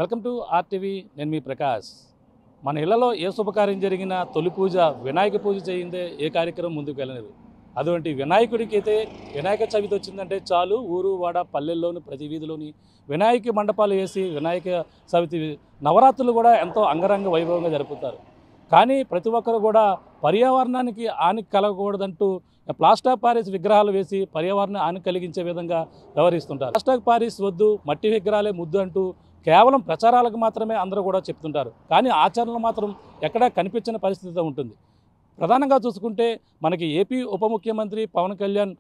Welcome to RTV. నేను మీ ప్రకాష్. మన ఇళ్లలో ఏ శుభకార్యం జరిగినా తొలి పూజ వినాయక పూజ చేయిందే ఏ కార్యక్రమం ముందుకు వెళ్ళలేదు. అటువంటి వినాయకుడికి అయితే వినాయక చవితి వచ్చిందంటే చాలు ఊరు వాడ పల్లెల్లోని ప్రతి వీధిలోని వినాయక మండపాలు వేసి వినాయక చవితి నవరాత్రులు కూడా ఎంతో అంగరంగ వైభవంగా జరుపుతారు. కానీ ప్రతి ఒక్కరు కూడా పర్యావరణానికి హాని కలగకూడదంటూ ప్లాస్టర్ ఆఫ్ పారిస్ విగ్రహాలు వేసి పర్యావరణాన్ని హాని కలిగించే విధంగా వ్యవహరిస్తుంటారు. ప్లాస్టర్ ఆఫ్ పారిస్ వద్దు, మట్టి విగ్రహాలే ముద్దు అంటూ కేవలం ప్రచారాలకు మాత్రమే అందరూ కూడా చెప్తుంటారు. కానీ ఆచరణలు మాత్రం ఎక్కడా కనిపించని పరిస్థితి ఉంటుంది. ప్రధానంగా చూసుకుంటే మనకి ఏపీ ఉప ముఖ్యమంత్రి పవన్ కళ్యాణ్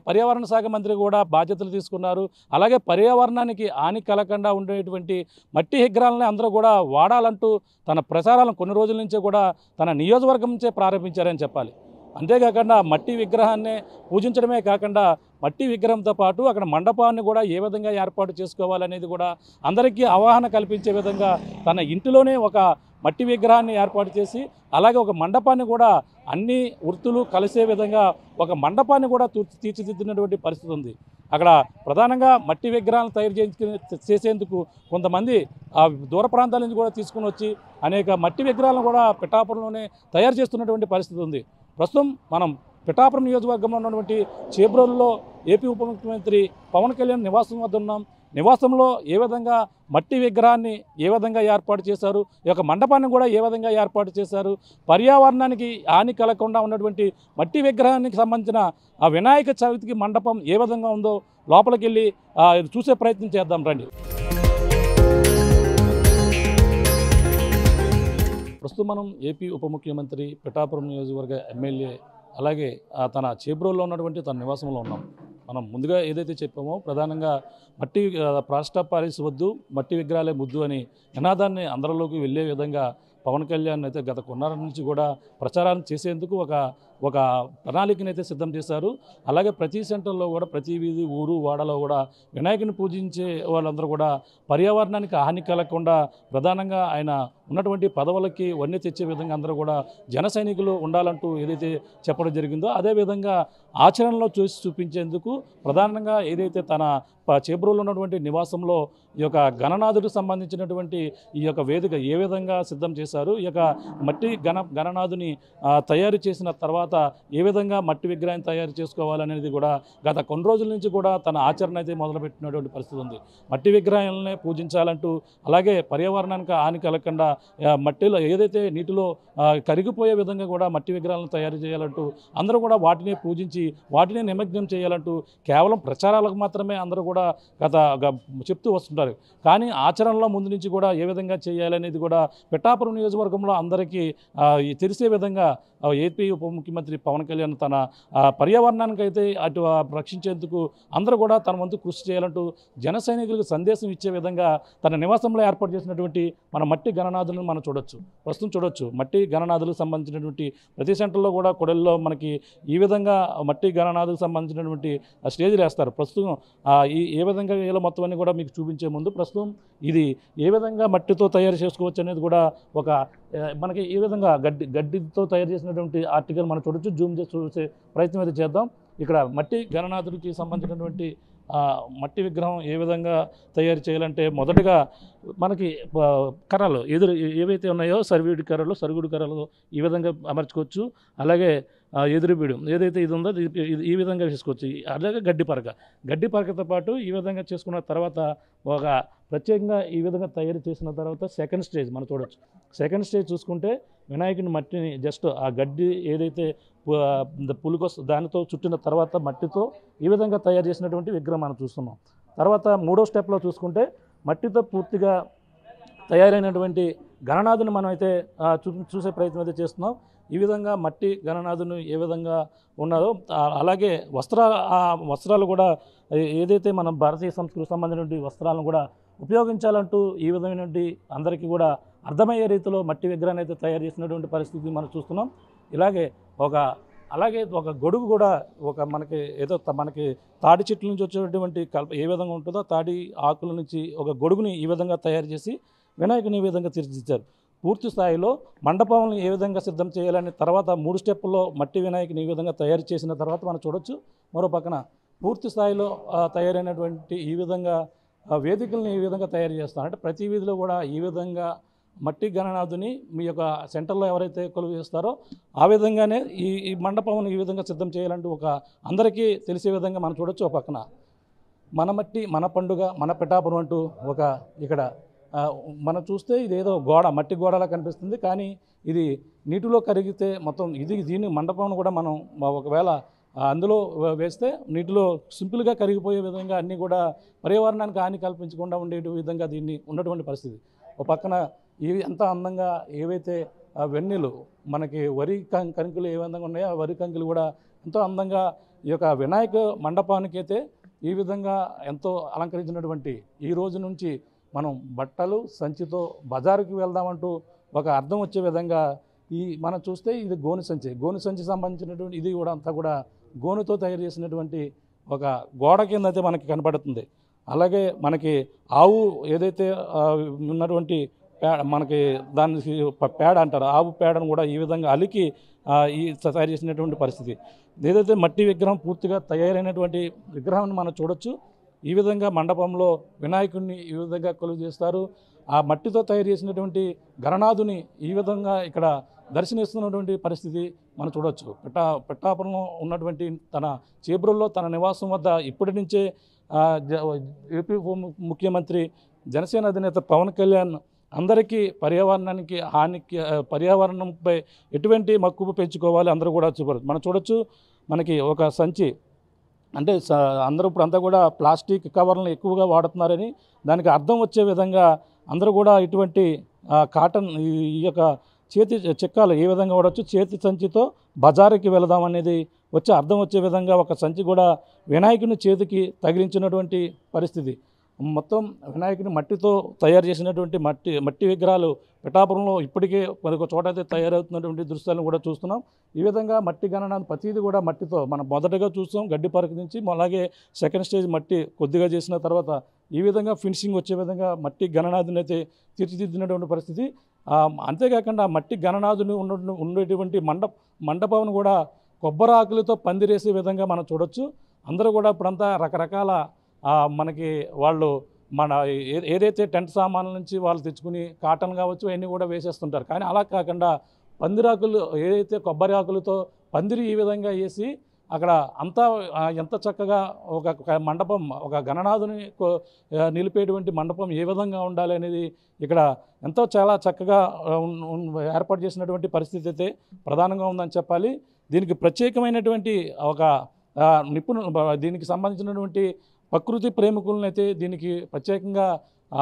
పర్యావరణ శాఖ మంత్రి కూడా బాధ్యతలు తీసుకున్నారు. అలాగే పర్యావరణానికి హాని కలగకుండా ఉండేటువంటి మట్టి విగ్రహాలని అందరూ కూడా వాడాలంటూ తన ప్రచారాలను కొన్ని రోజుల నుంచే కూడా తన నియోజకవర్గం నుంచే ప్రారంభించారని చెప్పాలి. అంతేకాకుండా మట్టి విగ్రహాన్ని పూజించడమే కాకుండా మట్టి విగ్రహంతో పాటు అక్కడ మండపాన్ని కూడా ఏ విధంగా ఏర్పాటు చేసుకోవాలనేది కూడా అందరికీ అవగాహన కల్పించే విధంగా తన ఇంటిలోనే ఒక మట్టి విగ్రహాన్ని ఏర్పాటు చేసి అలాగే ఒక మండపాన్ని కూడా అన్ని వృత్తులు కలిసే విధంగా ఒక మండపాన్ని కూడా తీర్చిదిద్దినటువంటి పరిస్థితి ఉంది. అక్కడ ప్రధానంగా మట్టి విగ్రహాలను తయారు చేసేందుకు కొంతమంది దూర ప్రాంతాల నుంచి కూడా తీసుకుని వచ్చి అనేక మట్టి విగ్రహాలను కూడా పిఠాపురంలోనే తయారు చేస్తున్నటువంటి పరిస్థితి ఉంది. ప్రస్తుతం మనం పిఠాపురం నియోజకవర్గంలో ఉన్నటువంటి చేబ్రోలులో ఏపీ ఉప ముఖ్యమంత్రి పవన్ కళ్యాణ్ నివాసం వద్ద ఉన్నాం. నివాసంలో ఏ విధంగా మట్టి విగ్రహాన్ని ఏ విధంగా ఏర్పాటు చేశారు, ఈ యొక్క మండపాన్ని కూడా ఏ విధంగా ఏర్పాటు చేశారు, పర్యావరణానికి హాని కలగకుండా ఉన్నటువంటి మట్టి విగ్రహానికి సంబంధించిన ఆ వినాయక చవితికి మండపం ఏ విధంగా ఉందో లోపలికి వెళ్ళి చూసే ప్రయత్నం చేద్దాం రండి. ప్రస్తుతం మనం ఏపీ ఉప ముఖ్యమంత్రి పిఠాపురం నియోజకవర్గ ఎమ్మెల్యే అలాగే తన చేబ్రోల్లో ఉన్నటువంటి తన నివాసంలో ఉన్నాం. మనం ముందుగా ఏదైతే చెప్పామో ప్రధానంగా మట్టి ప్లాస్టర్ ఆఫ్ పారిస్ వద్దు, మట్టి విగ్రహాలే ముద్దు అని నినాదాన్ని అందరిలోకి వెళ్ళే విధంగా పవన్ కళ్యాణ్ అయితే గత కొన్నాళ్ళ నుంచి కూడా ప్రచారాన్ని చేసేందుకు ఒక ప్రణాళికనైతే సిద్ధం చేశారు. అలాగే ప్రతి సెంటర్లో కూడా ప్రతి వీధి ఊరు వాడలో కూడా వినాయకుని పూజించే వాళ్ళందరూ కూడా పర్యావరణానికి హాని కలగకుండా ప్రధానంగా ఆయన ఉన్నటువంటి పదవులకి వన్నె తెచ్చే విధంగా అందరూ కూడా జన సైనికులు ఉండాలంటూ ఏదైతే చెప్పడం జరిగిందో అదేవిధంగా ఆచరణలో చూపించేందుకు ప్రధానంగా ఏదైతే తన చేబ్రోలులో ఉన్నటువంటి నివాసంలో ఈ యొక్క గణనాథుడికి సంబంధించినటువంటి ఈ యొక్క వేదిక ఏ విధంగా సిద్ధం చేశారు, ఈ యొక్క మట్టి గణనాథుని తయారు చేసిన తర్వాత ఏ విధంగా మట్టి విగ్రహాన్ని తయారు చేసుకోవాలనేది కూడా గత కొన్ని రోజుల నుంచి కూడా తన ఆచరణ అయితే మొదలుపెట్టినటువంటి పరిస్థితి ఉంది. మట్టి విగ్రహాలనే పూజించాలంటూ అలాగే పర్యావరణానికి హాని కలగకుండా మట్టిలో ఏదైతే నీటిలో కరిగిపోయే విధంగా కూడా మట్టి విగ్రహాలను తయారు చేయాలంటూ అందరూ కూడా వాటిని పూజించి వాటిని నిమగ్నం చేయాలంటూ కేవలం ప్రచారాలకు మాత్రమే అందరూ కూడా చెప్తూ వస్తుంటారు. కానీ ఆచరణలో ముందు నుంచి కూడా ఏ విధంగా చేయాలనేది కూడా పిఠాపురం నియోజకవర్గంలో అందరికీ తెలిసే విధంగా ఏపీ ఉప ముఖ్యమంత్రి పవన్ కళ్యాణ్ తన పర్యావరణానికి అయితే అటు రక్షించేందుకు అందరూ కూడా తన వంతు కృషి చేయాలంటూ జన సైనికులకు సందేశం ఇచ్చే విధంగా తన నివాసంలో ఏర్పాటు చేసినటువంటి మన మట్టి గణనాథులను మనం ప్రస్తుతం చూడొచ్చు. మట్టి గణనాథులకు సంబంధించినటువంటి ప్రతి సెంటర్లో కూడా కొడల్లో మనకి ఈ విధంగా మట్టి గణనాథులకు సంబంధించినటువంటి స్టేజ్లు వేస్తారు. ప్రస్తుతం ఏ విధంగా వేల మొత్తం అన్ని కూడా మీకు చూపించే ముందు ప్రస్తుతం ఇది ఏ విధంగా మట్టితో తయారు చేసుకోవచ్చు అనేది కూడా ఒక మనకి ఈ విధంగా గడ్డితో తయారు చేసినటువంటి ఆర్టికల్ మనం చూడొచ్చు. జూమ్ చేసి చూసే ప్రయత్నం అయితే చేద్దాం. ఇక్కడ మట్టి గణనాథుడికి సంబంధించినటువంటి మట్టి విగ్రహం ఏ విధంగా తయారు చేయాలంటే మొదటగా మనకి కర్రలు ఏవైతే ఉన్నాయో సరుగుడు కర్రలు ఈ విధంగా అమర్చుకోవచ్చు. అలాగే ఎదురుబీడు ఏదైతే ఇది ఉందో ఈ విధంగా చేసుకోవచ్చు. అలాగే గడ్డి పరకతో పాటు ఈ విధంగా చేసుకున్న తర్వాత ఒక ప్రత్యేకంగా ఈ విధంగా తయారు చేసిన తర్వాత సెకండ్ స్టేజ్ మనం చూడవచ్చు. సెకండ్ స్టేజ్ చూసుకుంటే వినాయకుని మట్టిని జస్ట్ ఆ గడ్డి ఏదైతే పులికొస్త దానితో చుట్టిన తర్వాత మట్టితో ఈ విధంగా తయారు చేసినటువంటి విగ్రహం మనం చూస్తున్నాం. తర్వాత మూడో స్టెప్లో చూసుకుంటే మట్టితో పూర్తిగా తయారైనటువంటి గణనాథుని మనం అయితే చూసే ప్రయత్నం అయితే చేస్తున్నాం. ఈ విధంగా మట్టి గణనాథుని ఏ విధంగా ఉన్నదో అలాగే వస్త్రాలు కూడా ఏదైతే మనం భారతీయ సంస్కృతికి సంబంధించినటువంటి వస్త్రాలను కూడా ఉపయోగించాలంటూ ఈ విధమైనటువంటి అందరికీ కూడా అర్థమయ్యే రీతిలో మట్టి విగ్రహాన్ని అయితే తయారు చేసినటువంటి పరిస్థితి మనం చూస్తున్నాం. అలాగే ఒక గొడుగు కూడా మనకి తాడి చెట్ల నుంచి వచ్చేటువంటి ఏ విధంగా ఉంటుందో తాడి ఆకుల నుంచి ఒక గొడుగుని ఈ విధంగా తయారు చేసి వినాయకుని ఈ విధంగా తీర్చిదిద్దారు. పూర్తి స్థాయిలో మండపాలను ఏ విధంగా సిద్ధం చేయాలని తర్వాత 3 స్టెప్పుల్లో మట్టి వినాయకుని ఈ విధంగా తయారు చేసిన తర్వాత మనం చూడొచ్చు. మరో పక్కన పూర్తి స్థాయిలో తయారైనటువంటి ఈ విధంగా వేదికల్ని ఈ విధంగా తయారు చేస్తున్నారు. అంటే ప్రతి వీధిలో కూడా ఈ విధంగా మట్టి గణనాథుని మీ యొక్క సెంటర్లో ఎవరైతే కొలువు చేస్తారో ఆ విధంగానే ఈ మండపం ఈ విధంగా సిద్ధం చేయాలంటూ ఒక అందరికీ తెలిసే విధంగా మనం చూడొచ్చు. ఒక పక్కన మన మట్టి మన పండుగ మన పిఠాపురం అంటూ ఒక ఇక్కడ మనం చూస్తే ఇదేదో గోడ మట్టి గోడలా కనిపిస్తుంది, కానీ ఇది నీటిలో కరిగితే మొత్తం దీని మండపం కూడా మనం ఒకవేళ అందులో వేస్తే నీటిలో సింపుల్గా కరిగిపోయే విధంగా అన్నీ కూడా పర్యావరణానికి హాని కల్పించకుండా ఉండే విధంగా దీన్ని ఉన్నటువంటి పరిస్థితి. ఒక పక్కన ఇవి ఎంత అందంగా ఏవైతే వెన్నెలు మనకి వరి కంకులు ఏ విధంగా ఉన్నాయో ఆ వరి కంకులు కూడా ఎంతో అందంగా ఈ యొక్క వినాయక మండపానికి అయితే ఈ విధంగా ఎంతో అలంకరించినటువంటి ఈ రోజు నుంచి మనం బట్టలు సంచితో బజారుకి వెళ్దామంటూ ఒక అర్థం వచ్చే విధంగా మనం చూస్తే ఇది గోను సంచి సంబంధించినటువంటి ఇది కూడా అంతా కూడా గోనుతో తయారు చేసినటువంటి ఒక గోడ కింద అయితే మనకి కనపడుతుంది. అలాగే మనకి ఆవు ఏదైతే ఉన్నటువంటి మనకి దానికి పేడ అంటారు, ఆవు పేడను కూడా ఈ విధంగా అలికి ఈ తయారు చేసినటువంటి పరిస్థితి. ఏదైతే మట్టి విగ్రహం పూర్తిగా తయారైనటువంటి విగ్రహాన్ని మనం చూడొచ్చు. ఈ విధంగా మండపంలో వినాయకుడిని ఈ విధంగా కొలువు చేస్తారు. ఆ మట్టితో తయారు చేసినటువంటి గణనాథుని ఈ విధంగా ఇక్కడ దర్శనమిస్తున్నటువంటి పరిస్థితి మనం చూడవచ్చు. పిఠాపురంలో ఉన్నటువంటి తన చేబ్రోల్లో తన నివాసం వద్ద ఇప్పటి నుంచే ఏపీ ముఖ్యమంత్రి జనసేన అధినేత పవన్ కళ్యాణ్ అందరికీ పర్యావరణంపై ఎటువంటి మక్కువ పెంచుకోవాలి అందరూ కూడా మనం చూడొచ్చు. మనకి ఒక సంచి అంటే అందరూ ఇప్పుడు అంతా కూడా ప్లాస్టిక్ కవర్లను ఎక్కువగా వాడుతున్నారని దానికి అర్థం వచ్చే విధంగా అందరూ కూడా ఇటువంటి కాటన్ ఈ యొక్క చేతి చెక్కాలు ఏ విధంగా వాడచ్చు, చేతి సంచితో బజారుకి వెళదాం అనేది వచ్చే అర్థం వచ్చే విధంగా ఒక సంచి కూడా వినాయకుని చేతికి తగిలించినటువంటి పరిస్థితి. మొత్తం వినాయకుని మట్టితో తయారు చేసినటువంటి మట్టి విగ్రహాలు పిఠాపురంలో ఇప్పటికే ఒక చోట అయితే తయారవుతున్నటువంటి దృశ్యాలను కూడా చూస్తున్నాం. ఈ విధంగా మట్టి గణనాథుని ప్రతిదీ కూడా మట్టితో మనం మొదటగా చూస్తాం గడ్డి పార్క్ నుంచి, అలాగే సెకండ్ స్టేజ్ మట్టి కొద్దిగా చేసిన తర్వాత ఈ విధంగా ఫినిషింగ్ వచ్చే విధంగా మట్టి గణనాథుని అయితే తీర్చిదిద్దినటువంటి పరిస్థితి. అంతేకాకుండా మట్టి గణనాథుని ఉండేటువంటి మండపం కూడా కొబ్బరి ఆకులతో పందిరేసే విధంగా మనం చూడొచ్చు. అందరూ కూడా ఇప్పుడంతా రకరకాల మనకి వాళ్ళు మన ఏదైతే టెంట్ సామాన్ల నుంచి వాళ్ళు తెచ్చుకుని కాటన్ కావచ్చు అవన్నీ కూడా వేసేస్తుంటారు. కానీ అలా కాకుండా పందిరాకులు ఏదైతే కొబ్బరి ఆకులతో పందిరి ఈ విధంగా వేసి అక్కడ అంతా ఎంత చక్కగా ఒక మండపం ఒక గణనాథుని నిలిపేటువంటి మండపం ఏ విధంగా ఉండాలి అనేది ఇక్కడ ఎంతో చాలా చక్కగా ఏర్పాటు చేసినటువంటి పరిస్థితి అయితే ప్రధానంగా ఉందని చెప్పాలి. దీనికి ప్రత్యేకమైనటువంటి ఒక దీనికి సంబంధించినటువంటి ప్రకృతి ప్రేమికులను అయితే దీనికి ప్రత్యేకంగా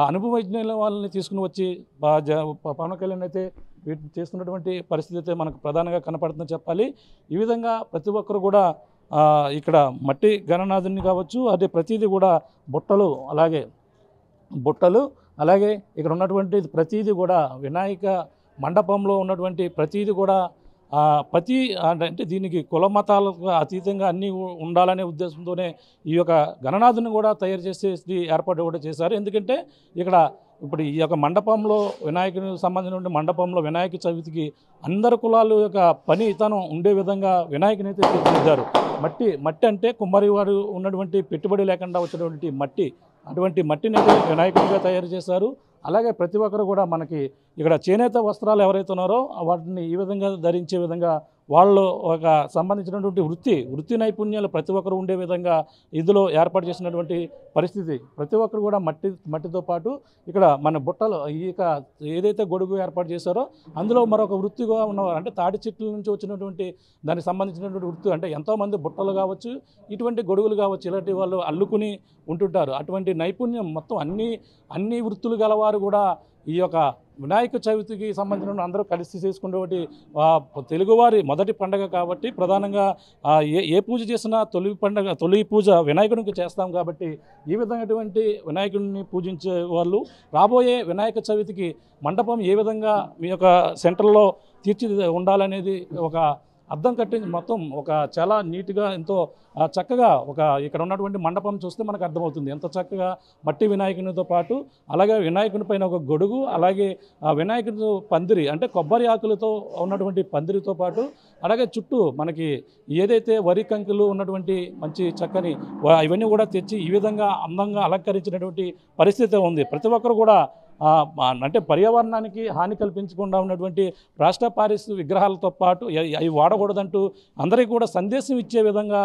అనుభవజ్ఞుల వాళ్ళని తీసుకుని వచ్చి పవన్ కళ్యాణ్ అయితే వీటిని చేస్తున్నటువంటి పరిస్థితి అయితే మనకు ప్రధానంగా కనపడుతుందని చెప్పాలి. ఈ విధంగా ప్రతి ఒక్కరు కూడా ఇక్కడ మట్టి గణనాథుని కావచ్చు అదే ప్రతిదీ కూడా బుట్టలు అలాగే ఇక్కడ ఉన్నటువంటి ప్రతిదీ కూడా వినాయక మండపంలో ఉన్నటువంటి ప్రతిదీ కూడా అంటే దీనికి కుల మతాలకు అతీతంగా అన్నీ ఉండాలనే ఉద్దేశంతోనే ఈ యొక్క గణనాథుని కూడా తయారు చేసేసి ఏర్పాటు కూడా చేశారు. ఎందుకంటే ఇక్కడ ఇప్పుడు ఈ యొక్క మండపంలో వినాయకునికి సంబంధించిన మండపంలో వినాయక చవితికి అందరి కులాలు యొక్క పనితనం ఉండే విధంగా వినాయకుని అయితే తీర్చిదిద్దారు. మట్టి అంటే కుమ్మరి వారు ఉన్నటువంటి పెట్టుబడి లేకుండా వచ్చినటువంటి మట్టి, అటువంటి మట్టిని అయితే వినాయకునిగా తయారు చేశారు. అలాగే ప్రతి ఒక్కరు కూడా మనకి ఇక్కడ చేనేత వస్త్రాలు ఎవరైతే ఉన్నారో వాటిని ఈ విధంగా ధరించే విధంగా వాళ్ళు ఒక సంబంధించినటువంటి వృత్తి నైపుణ్యాలు ప్రతి ఒక్కరు ఉండే విధంగా ఇందులో ఏర్పాటు చేసినటువంటి పరిస్థితి. ప్రతి ఒక్కరు కూడా మట్టితో పాటు ఇక్కడ మన బుట్టలు ఏదైతే గొడుగు ఏర్పాటు చేశారో అందులో మరొక వృత్తిగా ఉన్నవారు అంటే తాటి చెట్ల నుంచి వచ్చినటువంటి దానికి సంబంధించినటువంటి వృత్తి అంటే ఎంతోమంది బుట్టలు కావచ్చు ఇటువంటి గొడుగులు కావచ్చు ఇలాంటి వాళ్ళు అల్లుకుని ఉంటుంటారు. అటువంటి నైపుణ్యం మొత్తం అన్ని వృత్తులు గలవారు కూడా ఈ యొక్క వినాయక చవితికి సంబంధించిన అందరూ కలిసి చేసుకునేటువంటి తెలుగువారి మొదటి పండుగ కాబట్టి ప్రధానంగా ఏ పూజ చేసినా తొలి పూజ వినాయకుడికి చేస్తాం కాబట్టి ఈ విధమైనటువంటి వినాయకుడిని పూజించే వాళ్ళు రాబోయే వినాయక చవితికి మండపం ఏ విధంగా మీ యొక్క సెంటర్లో ఉండాలనేది ఒక అద్దం కట్టించి మొత్తం ఒక చాలా నీట్గా ఎంతో చక్కగా ఒక ఇక్కడ ఉన్నటువంటి మండపం చూస్తే మనకు అర్థమవుతుంది ఎంత చక్కగా మట్టి వినాయకునితో పాటు అలాగే వినాయకుని పైన ఒక గొడుగు అలాగే ఆ వినాయకుని పందిరి అంటే కొబ్బరి ఆకులతో ఉన్నటువంటి పందిరితో పాటు అలాగే చుట్టూ మనకి ఏదైతే వరి కంకులు ఉన్నటువంటి మంచి చక్కని ఇవన్నీ కూడా తెచ్చి ఈ విధంగా అందంగా అలంకరించినటువంటి పరిస్థితి ఉంది. ప్రతి ఒక్కరు కూడా అంటే పర్యావరణానికి హాని కల్పించకుండా ఉన్నటువంటి రాష్ట్ర పారిస్ విగ్రహాలతో పాటు అవి వాడకూడదంటూ అందరికీ కూడా సందేశం ఇచ్చే విధంగా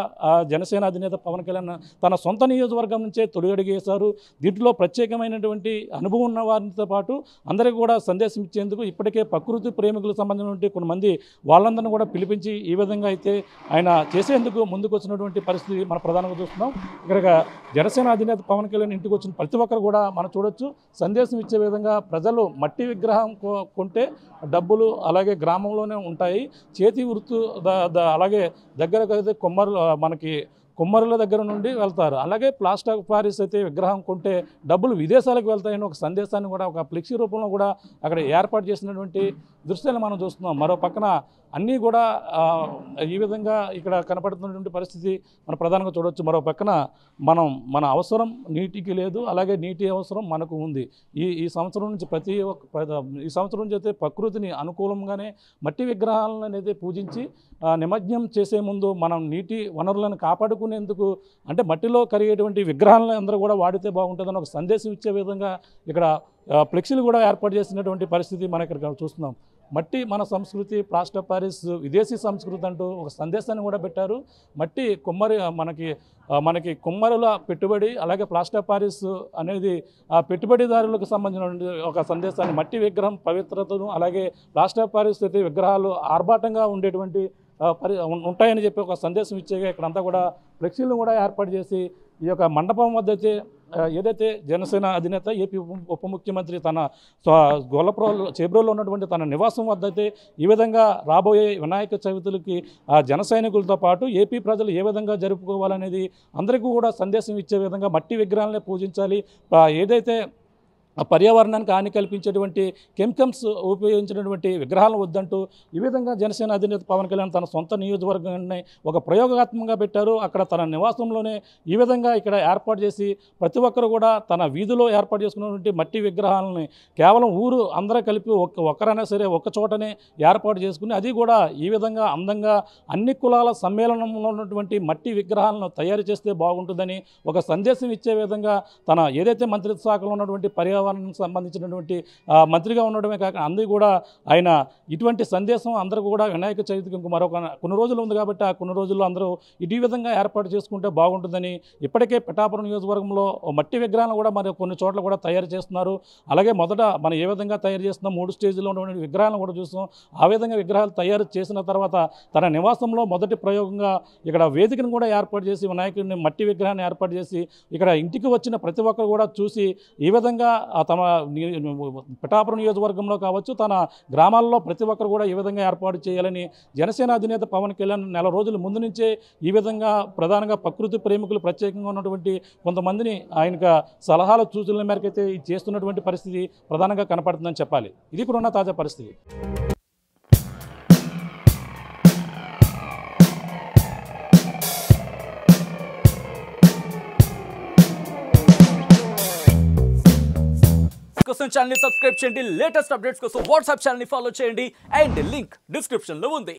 జనసేన అధినేత పవన్ కళ్యాణ్ తన సొంత నియోజకవర్గం నుంచే తొలి అడుగు వేశారు. దీంట్లో ప్రత్యేకమైనటువంటి అనుభవం ఉన్న వారితో పాటు అందరికీ కూడా సందేశం ఇచ్చేందుకు ఇప్పటికే ప్రకృతి ప్రేమికులకు సంబంధించినటువంటి కొంతమంది వాళ్ళందరినీ కూడా పిలిపించి ఈ విధంగా అయితే ఆయన చేసేందుకు ముందుకు వచ్చినటువంటి పరిస్థితి మనం ప్రధానంగా చూస్తున్నాం. ఇక్కడ జనసేన అధినేత పవన్ కళ్యాణ్ ఇంటికి వచ్చిన ప్రతి ఒక్కరు కూడా మనం చూడొచ్చు సందేశం ఇచ్చే విధంగా ప్రజలు మట్టి విగ్రహం కొంటే డబ్బులు అలాగే గ్రామంలోనే ఉంటాయి. చేతి వృత్తు అలాగే దగ్గరకైతే కుమ్మరుల దగ్గర నుండి వెళ్తారు. అలాగే ప్లాస్టర్ ఆఫ్ పారిస్ అయితే విగ్రహం కొంటే డబ్బులు విదేశాలకు వెళ్తాయని ఒక సందేశాన్ని కూడా ఒక ఫ్లెక్సీ రూపంలో కూడా అక్కడ ఏర్పాటు చేసినటువంటి దృశ్యాలు మనం చూస్తున్నాం. మరో పక్కన అన్నీ కూడా ఈ విధంగా ఇక్కడ కనపడుతున్నటువంటి పరిస్థితి మనం ప్రధానంగా చూడవచ్చు. మరో పక్కన మన అవసరం నీటికి లేదు, అలాగే నీటి అవసరం మనకు ఉంది. ఈ సంవత్సరం నుంచి ఈ సంవత్సరం నుంచి అయితే ప్రకృతిని అనుకూలంగానే మట్టి విగ్రహాలను అనేది పూజించి నిమజ్జనం చేసే ముందు మనం నీటి వనరులను కాపాడుకునేందుకు అంటే మట్టిలో కరిగేటువంటి విగ్రహాలను అందరూ కూడా వాడితే బాగుంటుందని ఒక సందేశం ఇచ్చే విధంగా ఇక్కడ ఫ్లెక్సీలు కూడా ఏర్పాటు చేసినటువంటి పరిస్థితి మనం ఇక్కడ చూస్తున్నాం. మట్టి మన సంస్కృతి, ప్లాస్టర్ ఆఫ్ పారిస్ విదేశీ సంస్కృతి అంటూ ఒక సందేశాన్ని కూడా పెట్టారు. మట్టి మనకి కుమ్మరుల పెట్టుబడి అలాగే ప్లాస్టర్ ఆఫ్ పారిస్ అనేది ఆ పెట్టుబడిదారులకు సంబంధించిన ఒక సందేశాన్ని మట్టి విగ్రహం పవిత్రతను అలాగే ప్లాస్టర్ ఆఫ్ పారిస్ అయితే విగ్రహాలు ఆర్భాటంగా ఉండేటువంటి ఉంటాయని చెప్పి ఒక సందేశం ఇచ్చేగా ఇక్కడంతా కూడా ఫ్లెక్సీలను కూడా ఏర్పాటు చేసి ఈ యొక్క మండపం వద్ద అయితే ఏదైతే జనసేన అధినేత ఏపీ ఉప ముఖ్యమంత్రి తన చేబ్రోల్లో ఉన్నటువంటి తన నివాసం వద్ద అయితే ఈ విధంగా రాబోయే వినాయక చవితులకి జన సైనికులతో పాటు ఏపీ ప్రజలు ఏ విధంగా జరుపుకోవాలనేది అందరికీ కూడా సందేశం ఇచ్చే విధంగా మట్టి విగ్రహాలనే పూజించాలి, ఏదైతే పర్యావరణానికి హాని కల్పించేటువంటి కెమికల్స్ ఉపయోగించినటువంటి విగ్రహాలను వద్దంటూ ఈ విధంగా జనసేన అధినేత పవన్ కళ్యాణ్ తన సొంత నియోజకవర్గాన్ని ఒక ప్రయోగాత్మకంగా పెట్టారు. అక్కడ తన నివాసంలోనే ఈ విధంగా ఇక్కడ ఏర్పాటు చేసి ప్రతి ఒక్కరు కూడా తన వీధిలో ఏర్పాటు చేసుకున్నటువంటి మట్టి విగ్రహాలని కేవలం ఊరు అందరూ కలిపి ఒక్కరైనా సరే ఒక్క చోటనే ఏర్పాటు చేసుకుని అది కూడా ఈ విధంగా అందంగా అన్ని కులాల సమ్మేళనంలో ఉన్నటువంటి మట్టి విగ్రహాలను తయారు చేస్తే బాగుంటుందని ఒక సందేశం ఇచ్చే విధంగా తన ఏదైతే మంత్రిత్వ శాఖలో ఉన్నటువంటి పర్యావరణానికి సంబంధించినటువంటి మంత్రిగా ఉండడమే కాక అందరూ కూడా ఆయన ఇటువంటి సందేశం అందరూ కూడా వినాయక చవితికి కొన్ని రోజులు ఉంది కాబట్టి ఆ కొన్ని రోజుల్లో అందరూ ఈ విధంగా ఏర్పాటు చేసుకుంటే బాగుంటుందని ఇప్పటికే పిఠాపురం నియోజకవర్గంలో మట్టి విగ్రహాలను కూడా మరి కొన్ని చోట్ల కూడా తయారు చేస్తున్నారు. అలాగే మొదట మనం ఏ విధంగా తయారు చేస్తున్నాం 3 స్టేజ్లో ఉన్నటువంటి విగ్రహాలను కూడా చూస్తాం. ఆ విధంగా విగ్రహాలు తయారు చేసిన తర్వాత తన నివాసంలో మొదటి ప్రయోగంగా ఇక్కడ వేదికను కూడా ఏర్పాటు చేసి వినాయకుడిని మట్టి విగ్రహాన్ని ఏర్పాటు చేసి ఇక్కడ ఇంటికి వచ్చిన ప్రతి ఒక్కరు కూడా చూసి ఈ విధంగా తమ పిఠాపురం నియోజకవర్గంలో కావచ్చు తన గ్రామాల్లో ప్రతి ఒక్కరు కూడా ఈ విధంగా ఏర్పాటు చేయాలని జనసేన అధినేత పవన్ కళ్యాణ్ నెల రోజుల ముందు నుంచే ఈ విధంగా ప్రధానంగా ప్రకృతి ప్రేమికులు ప్రత్యేకంగా ఉన్నటువంటి కొంతమందిని ఆయనకు సలహాల సూచనల మేరకైతే చేస్తున్నటువంటి పరిస్థితి ప్రధానంగా కనపడుతుందని చెప్పాలి. ఇది కూడా ఉన్న తాజా పరిస్థితి. కోసం ఛానల్ ని సబ్స్క్రైబ్ చేయండి, లేటెస్ట్ అప్డేట్స్ కోసం వాట్సాప్ ఛానల్ ని ఫాలో చేయండి అండ్ లింక్ డిస్క్రిప్షన్ లో ఉంది.